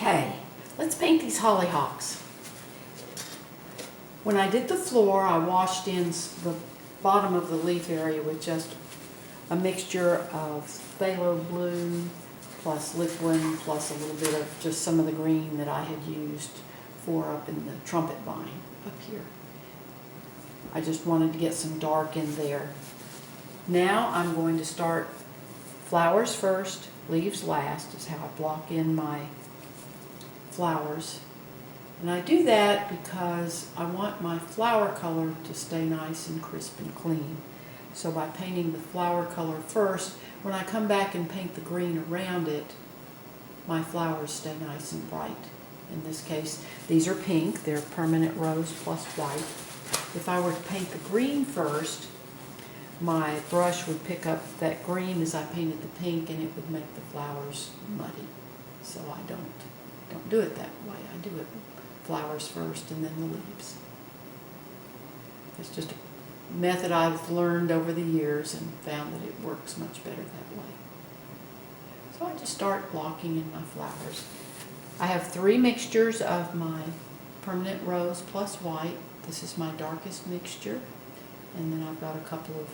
Okay, let's paint these hollyhocks. When I did the floor, I washed in the bottom of the leaf area with just a mixture of phthalo blue plus liquid plus a little bit of just some of the green that I had used for up in the trumpet vine up here. I just wanted to get some dark in there. Now I'm going to start flowers first, leaves last is how I block in my flowers. And I do that because I want my flower color to stay nice and crisp and clean. So by painting the flower color first, when I come back and paint the green around it, my flowers stay nice and bright. In this case, these are pink, they're permanent rose plus white. If I were to paint the green first, my brush would pick up that green as I painted the pink and it would make the flowers muddy. So I don't do it that way. I do it flowers first and then the leaves. It's just a method I've learned over the years and found that it works much better that way. So I just start blocking in my flowers. I have 3 mixtures of my permanent rose plus white. This is my darkest mixture, and then I've got a couple of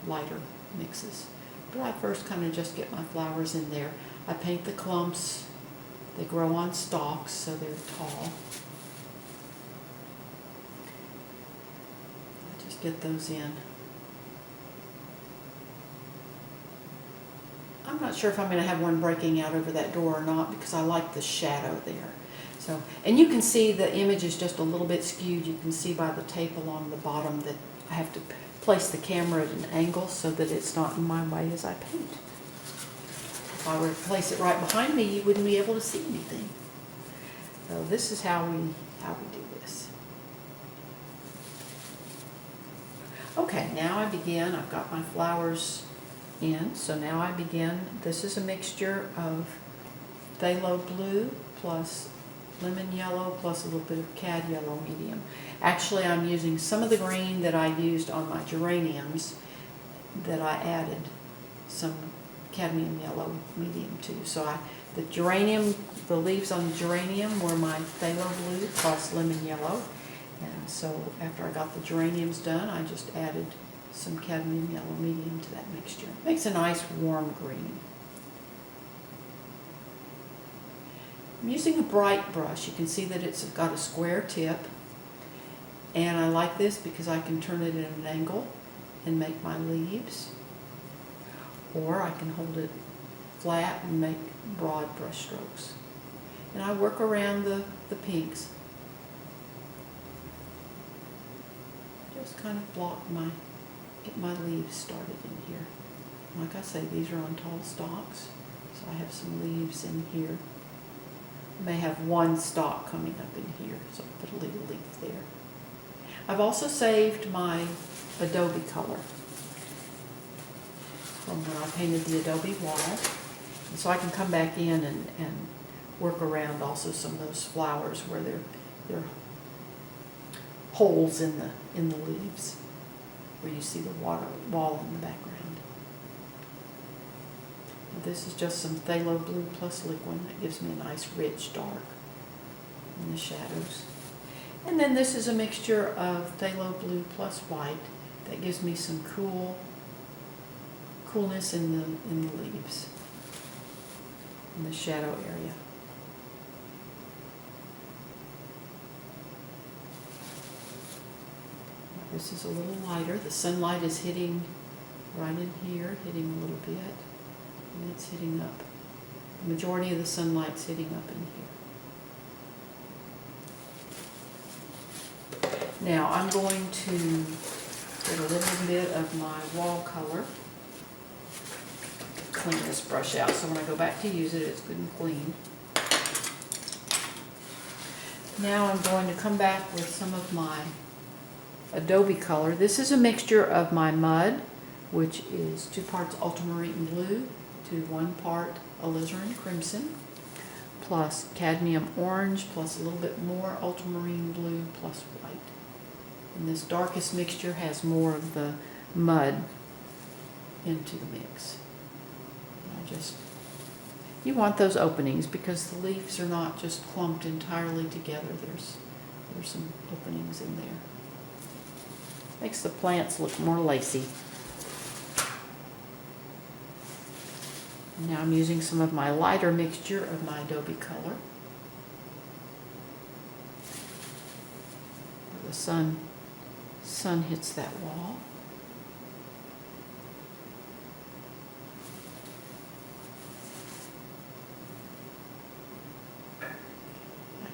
lighter mixes. But I first kind of just get my flowers in there. I paint the clumps. They grow on stalks, so they're tall. I just get those in. I'm not sure if I'm going to have one breaking out over that door or not because I like the shadow there. So, and you can see the image is just a little bit skewed. You can see by the tape along the bottom that I have to place the camera at an angle so that it's not in my way as I paint. If I were to place it right behind me, you wouldn't be able to see anything. So this is how we do this. Okay, now I begin. I've got my flowers in, so now I begin. This is a mixture of phthalo blue plus lemon yellow plus a little bit of cad yellow medium. Actually, I'm using some of the green that I used on my geraniums that I added some cadmium yellow medium to. So the geranium, the leaves on the geranium were my phthalo blue plus lemon yellow. And so after I got the geraniums done, I just added some cadmium yellow medium to that mixture. Makes a nice warm green. I'm using a bright brush. You can see that it's got a square tip, and I like this because I can turn it at an angle and make my leaves, or I can hold it flat and make broad brush strokes. And I work around the pinks. Just kind of get my leaves started in here. Like I say, these are on tall stalks, so I have some leaves in here. I may have one stalk coming up in here, so I'll put a little leaf there. I've also saved my adobe color from when I painted the adobe wall. And so I can come back in and work around also some of those flowers where there are holes in the leaves where you see the wall in the background. This is just some phthalo blue plus liquid that gives me a nice rich dark in the shadows. And then this is a mixture of phthalo blue plus white that gives me some coolness in the leaves, in the shadow area. This is a little lighter. The sunlight is hitting right in here, hitting a little bit. And it's hitting up. The majority of the sunlight's hitting up in here. Now I'm going to get a little bit of my wall color. Clean this brush out so when I go back to use it, it's good and clean. Now I'm going to come back with some of my adobe color. This is a mixture of my mud, which is 2 parts ultramarine blue to 1 part alizarin crimson, plus cadmium orange, plus a little bit more ultramarine blue, plus white. And this darkest mixture has more of the mud into the mix. I just You want those openings because the leaves are not just clumped entirely together. There's some openings in there. Makes the plants look more lacy. Now I'm using some of my lighter mixture of my adobe color. The sun hits that wall.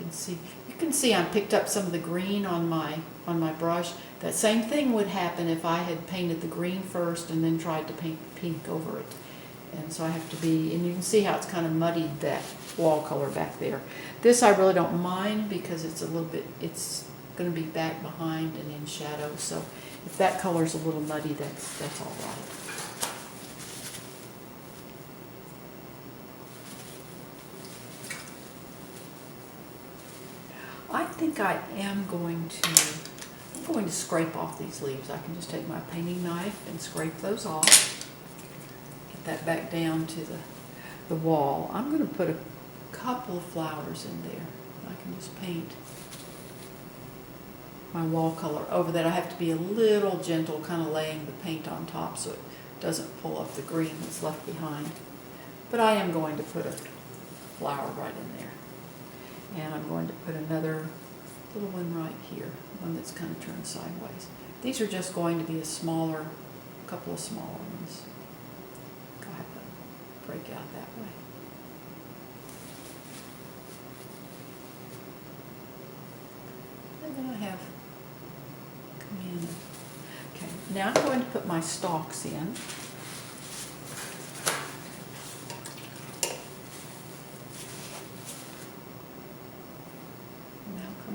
You can see I picked up some of the green on my brush. That same thing would happen if I had painted the green first and then tried to paint pink over it. And so I have to be, and you can see how it's kind of muddied that wall color back there. This I really don't mind because it's it's going to be back behind and in shadow. So if that color's a little muddy, that's all right. I think I'm going to scrape off these leaves. I can just take my painting knife and scrape those off. Get that back down to the wall. I'm going to put a couple of flowers in there. I can just paint my wall color over that. I have to be a little gentle, kind of laying the paint on top so it doesn't pull up the green that's left behind. But I am going to put a flower right in there. And I'm going to put another little one right here, one that's kind of turned sideways. These are just going to be a couple of smaller ones. I'll have to break out that way. And then I have come in. Okay, now I'm going to put my stalks in.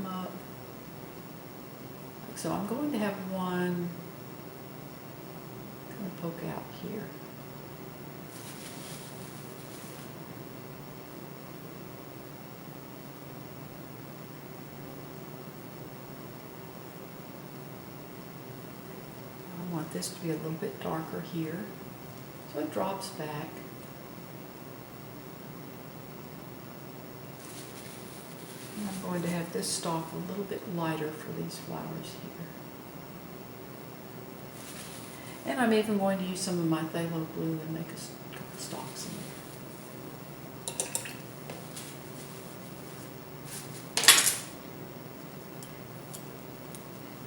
Up. So I'm going to have one kind of poke out here. I want this to be a little bit darker here, so it drops back. I'm going to have this stalk a little bit lighter for these flowers here. And I'm even going to use some of my phthalo blue and make a couple stalks in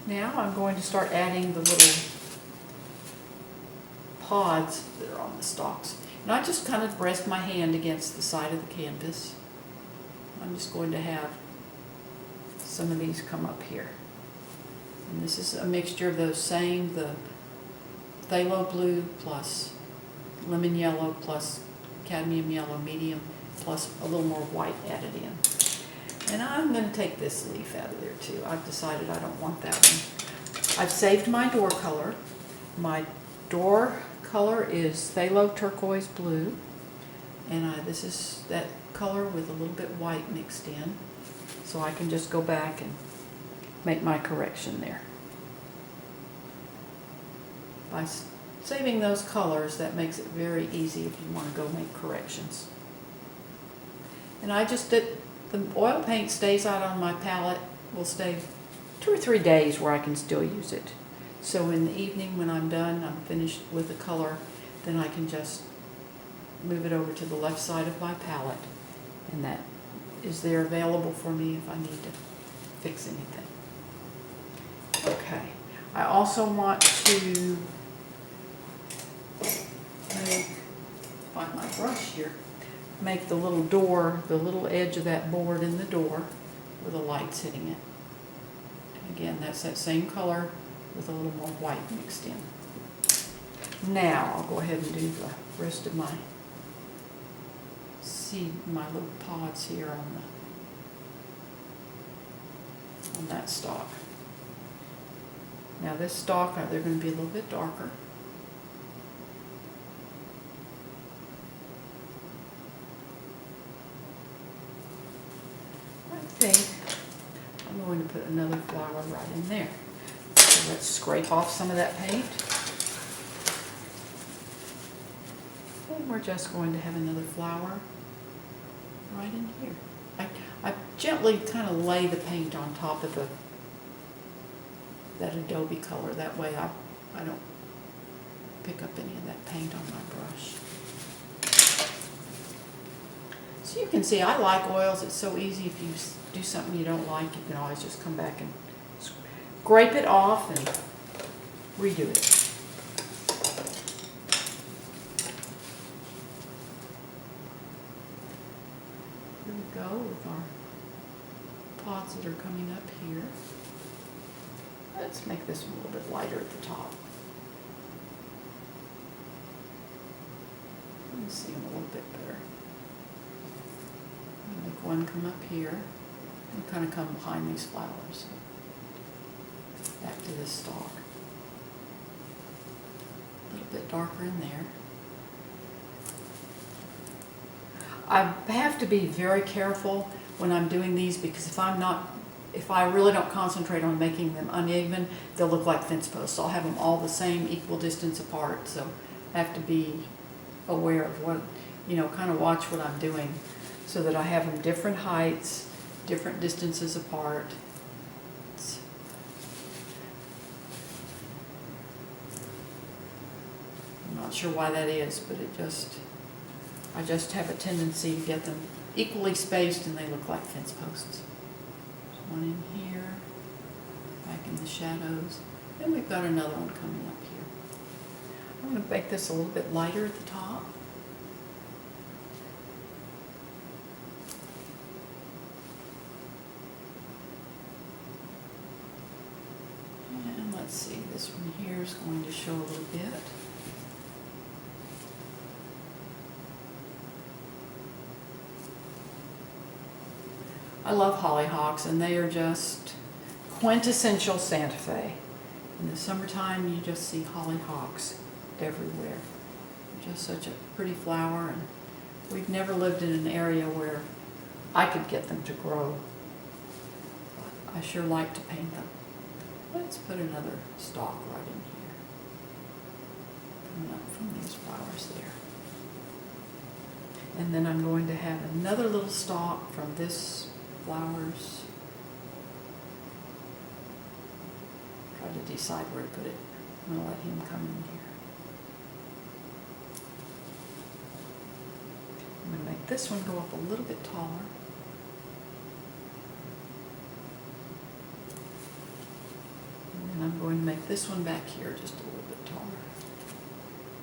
there. Now I'm going to start adding the little pods that are on the stalks. And I just kind of rest my hand against the side of the canvas. I'm just going to have some of these come up here. And this is a mixture of those the phthalo blue plus lemon yellow plus cadmium yellow medium plus a little more white added in. And I'm going to take this leaf out of there too. I've decided I don't want that one. I've saved my door color. My door color is phthalo turquoise blue. And this is that color with a little bit white mixed in. So I can just go back and make my correction there. By saving those colors, that makes it very easy if you want to go make corrections. And the oil paint stays out on my palette, will stay 2 or 3 days where I can still use it. So in the evening when I'm done, I'm finished with the color, then I can just move it over to the left side of my palette, and that is there available for me if I need to fix anything. Okay, I also want to find my brush here, make the little door, the little edge of that board in the door where the light's hitting it. And again, that's that same color with a little more white mixed in. Now I'll go ahead and do the rest of my little pods here on that stalk. Now this stalk, they're going to be a little bit darker. I think I'm going to put another flower right in there. So let's scrape off some of that paint. And we're just going to have another flower right in here. I gently kind of lay the paint on top of that adobe color. That way I don't pick up any of that paint on my brush. So you can see I like oils. It's so easy. If you do something you don't like, you can always just come back and scrape it off and redo it. Here we go with our pods that are coming up here. Let's make this one a little bit lighter at the top. Let me see them a little bit better. Make one come up here and kind of come behind these flowers. Back to this stalk. A little bit darker in there. I have to be very careful when I'm doing these because if I really don't concentrate on making them uneven, they'll look like fence posts. I'll have them all the same equal distance apart, so I have to be aware of what, kind of watch what I'm doing so that I have them different heights, different distances apart. I'm not sure why that is, but I just have a tendency to get them equally spaced and they look like fence posts. There's one in here, back in the shadows. Then we've got another one coming up here. I'm going to make this a little bit lighter at the top. And let's see, this one here is going to show a little bit. I love hollyhocks, and they are just quintessential Santa Fe. In the summertime, you just see hollyhocks everywhere. They're just such a pretty flower, and we've never lived in an area where I could get them to grow. But I sure like to paint them. Let's put another stalk right in here. Coming up from these flowers there. And then I'm going to have another little stalk from this flowers. Try to decide where to put it. I'm going to let him come in here. I'm going to make this one go up a little bit taller. And then I'm going to make this one back here just a little bit taller.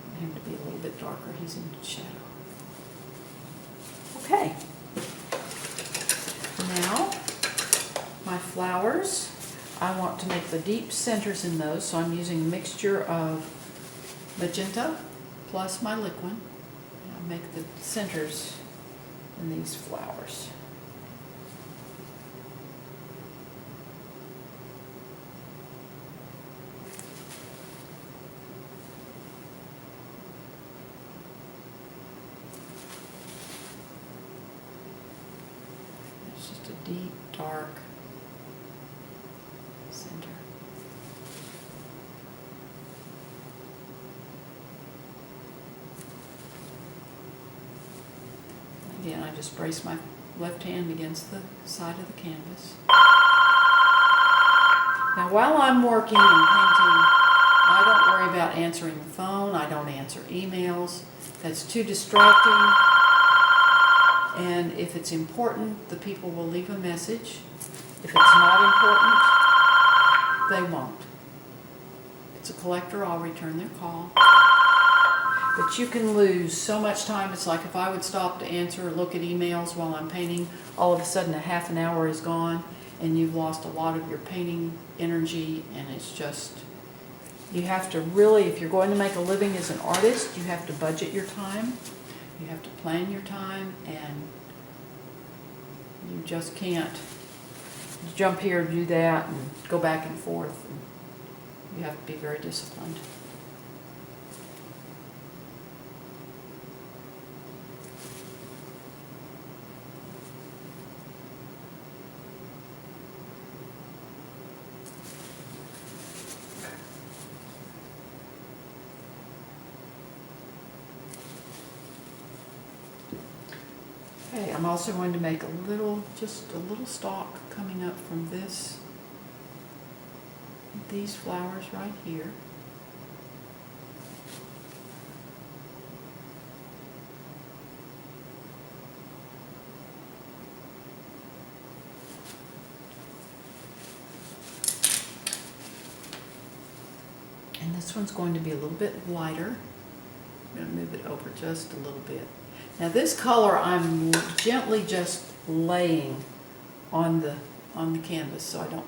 And him to be a little bit darker. He's in shadow. Okay. Now, my flowers, I want to make the deep centers in those, so I'm using a mixture of magenta plus my liquid. I'll make the centers in these flowers. Just a deep, dark center. Again, I just brace my left hand against the side of the canvas. Now, while I'm working and painting, I don't worry about answering the phone. I don't answer emails. That's too distracting. And if it's important, the people will leave a message. If it's not important, they won't. If it's a collector, I'll return their call. But you can lose so much time. It's like if I would stop to answer or look at emails while I'm painting, all of a sudden a half an hour is gone and you've lost a lot of your painting energy, and it's just, you have to really, if you're going to make a living as an artist, you have to budget your time. You have to plan your time, and you just can't jump here, do that, and go back and forth. And you have to be very disciplined. Okay, I'm also going to make just a little stalk coming up from these flowers right here. And this one's going to be a little bit lighter. I'm going to move it over just a little bit. Now this color I'm gently just laying on the canvas so I don't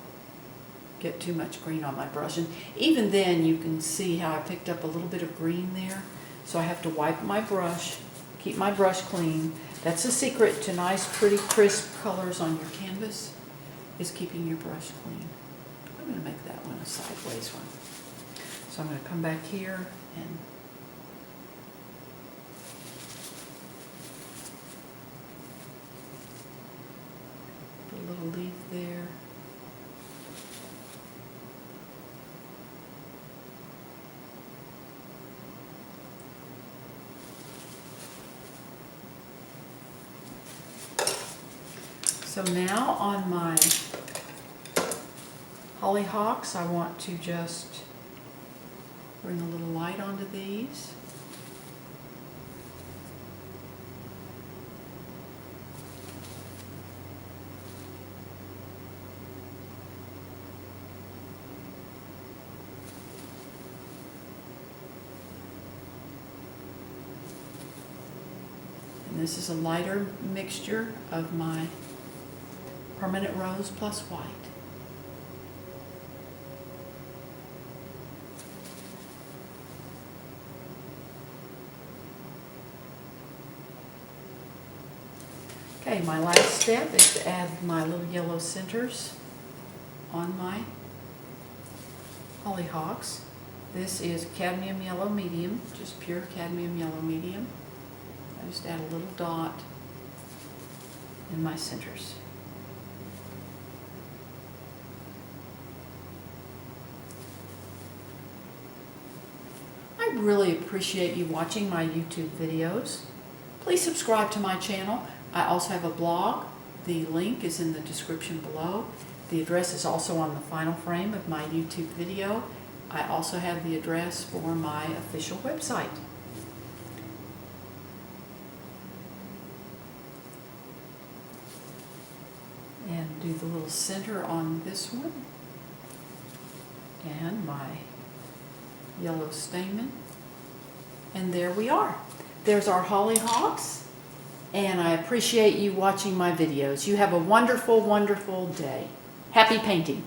get too much green on my brush. And even then you can see how I picked up a little bit of green there. So I have to wipe my brush, keep my brush clean. That's the secret to nice, pretty, crisp colors on your canvas, is keeping your brush clean. I'm going to make that one a sideways one. So I'm going to come back here and put a little leaf there. So now on my hollyhocks, I want to just bring a little light onto these. And this is a lighter mixture of my permanent rose plus white. Okay, my last step is to add my little yellow centers on my hollyhocks. This is cadmium yellow medium, just pure cadmium yellow medium. I just add a little dot in my centers. I really appreciate you watching my YouTube videos. Please subscribe to my channel. I also have a blog. The link is in the description below. The address is also on the final frame of my YouTube video. I also have the address for my official website. And do the little center on this one. And my yellow stamen. And there we are. There's our hollyhocks. And I appreciate you watching my videos. You have a wonderful, wonderful day. Happy painting.